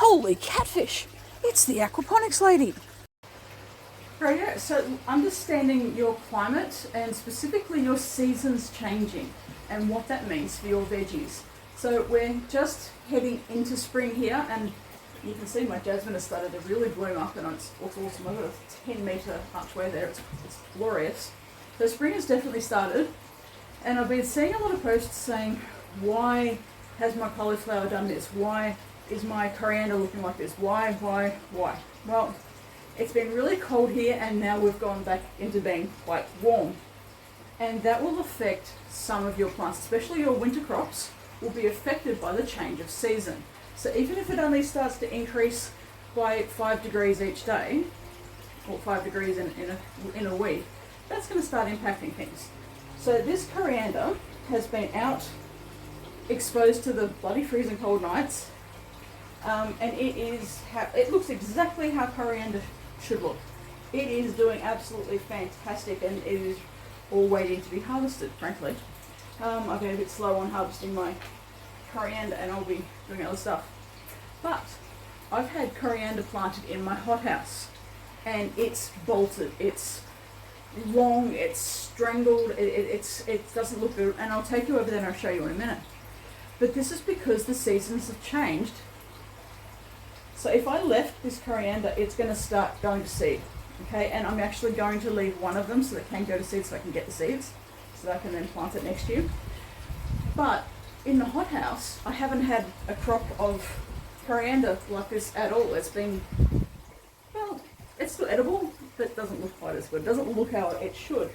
Holy catfish! It's the aquaponics lady. Right, yeah, so understanding your climate and specifically your seasons changing and what that means for your veggies. So we're just heading into spring here, and you can see my jasmine has started to really bloom up, and it's awesome. I've got a 10-metre archway there, it's glorious. So spring has definitely started, and I've been seeing a lot of posts saying, why has my cauliflower done this? Why is my coriander looking like this? Why? Well, it's been really cold here, and now we've gone back into being quite warm. And that will affect some of your plants, especially your winter crops, will be affected by the change of season. So even if it only starts to increase by 5 degrees each day, or 5 degrees in a week, that's going to start impacting things. So this coriander has been out exposed to the bloody freezing cold nights, and it looks exactly how coriander should look. It is doing absolutely fantastic, and it is all waiting to be harvested, frankly. I've been a bit slow on harvesting my coriander, and I'll be doing other stuff. But I've had coriander planted in my hothouse, and it's bolted, it's long, it's strangled, it doesn't look good, and I'll take you over there and I'll show you in a minute. But this is because the seasons have changed. So if I left this coriander, it's going to start going to seed, okay? And I'm actually going to leave one of them so that it can go to seed, so I can get the seeds, so that I can then plant it next year. But in the hothouse, I haven't had a crop of coriander like this at all. It's been, well, it's still edible, but it doesn't look quite as good. It doesn't look how it should.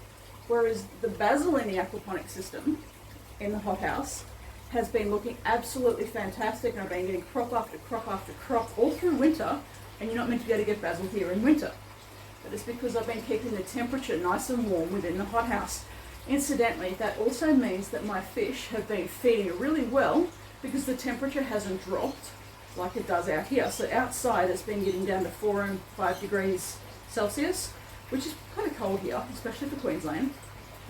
Whereas the basil in the aquaponics system in the hothouse has been looking absolutely fantastic, and I've been getting crop after crop after crop all through winter, and you're not meant to be able to get basil here in winter. But it's because I've been keeping the temperature nice and warm within the hothouse. Incidentally, that also means that my fish have been feeding really well because the temperature hasn't dropped like it does out here. So outside it's been getting down to 4 and 5 degrees Celsius, which is kind of cold here, especially for Queensland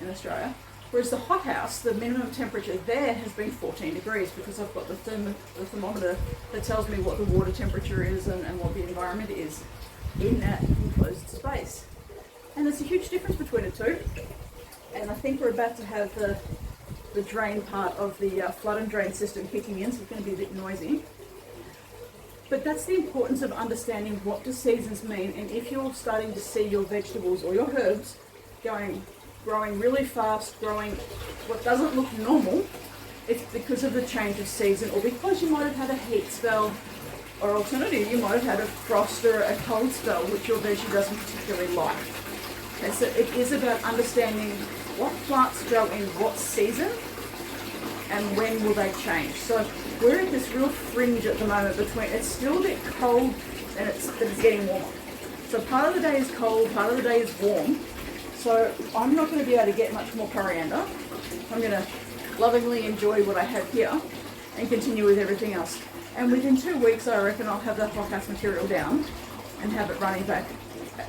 in Australia. Whereas the hothouse, the minimum temperature there has been 14 degrees because I've got the thermometer that tells me what the water temperature is and what the environment is in that enclosed space. And there's a huge difference between the two. And I think we're about to have the drain part of the flood and drain system kicking in, so it's going to be a bit noisy. But that's the importance of understanding what do seasons mean, and if you're starting to see your vegetables or your herbs growing really fast, growing what doesn't look normal, it's because of the change of season, or because you might have had a heat spell, or alternatively you might have had a frost or a cold spell, which your veggie doesn't particularly like. Okay, so it is about understanding what plants grow in what season and when will they change. So we're at this real fringe at the moment between, it's still a bit cold and it's getting warmer. So part of the day is cold, part of the day is warm. So I'm not going to be able to get much more coriander. I'm going to lovingly enjoy what I have here and continue with everything else. And within 2 weeks, I reckon I'll have that hothouse material down and have it running back,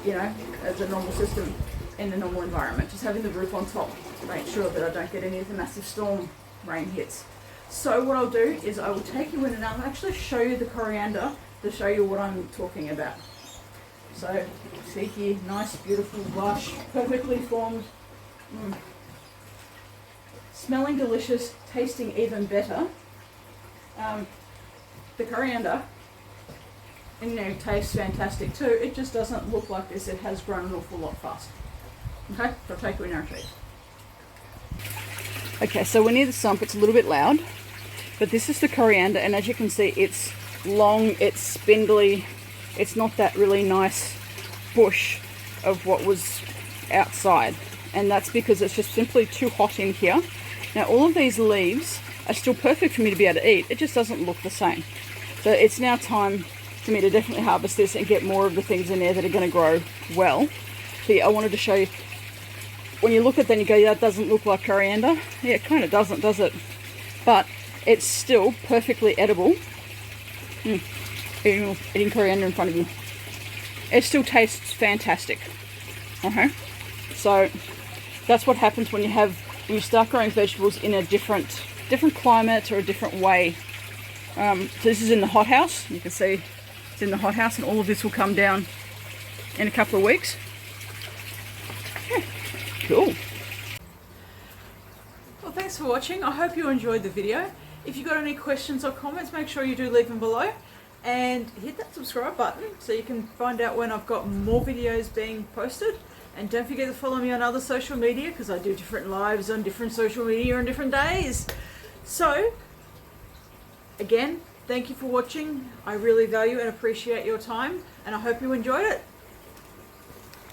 you know, as a normal system in a normal environment. Just having the roof on top to make sure that I don't get any of the massive storm rain hits. So what I'll do is I will take you in and I'll actually show you the coriander to show you what I'm talking about. So see here, nice, beautiful, lush, perfectly formed, smelling delicious, tasting even better. The coriander, and you know, tastes fantastic too. It just doesn't look like this. It has grown an awful lot fast. Okay, so I'll take you in and show you. Okay, so we're near the sump. It's a little bit loud, but this is the coriander, and as you can see, it's long, it's spindly. It's not that really nice bush of what was outside, and that's because it's just simply too hot in here. Now all of these leaves are still perfect for me to be able to eat. It just doesn't look the same. So it's now time for me to definitely harvest this and get more of the things in there that are going to grow well. So yeah, I wanted to show you, when you look at that and you go, yeah, that doesn't look like coriander. Yeah, it kind of doesn't, does it? But it's still perfectly edible. Eating coriander in front of you. It still tastes fantastic. Okay, so that's what happens when you start growing vegetables in a different climate or a different way So this is in the hothouse. You can see it's in the hothouse, and all of this will come down in a couple of weeks. Yeah, cool. Well, thanks for watching. I hope you enjoyed the video. If you've got any questions or comments, make sure you do leave them below. And hit that subscribe button so you can find out when I've got more videos being posted. And don't forget to follow me on other social media, because I do different lives on different social media on different days. So, again, thank you for watching. I really value and appreciate your time, and I hope you enjoyed it.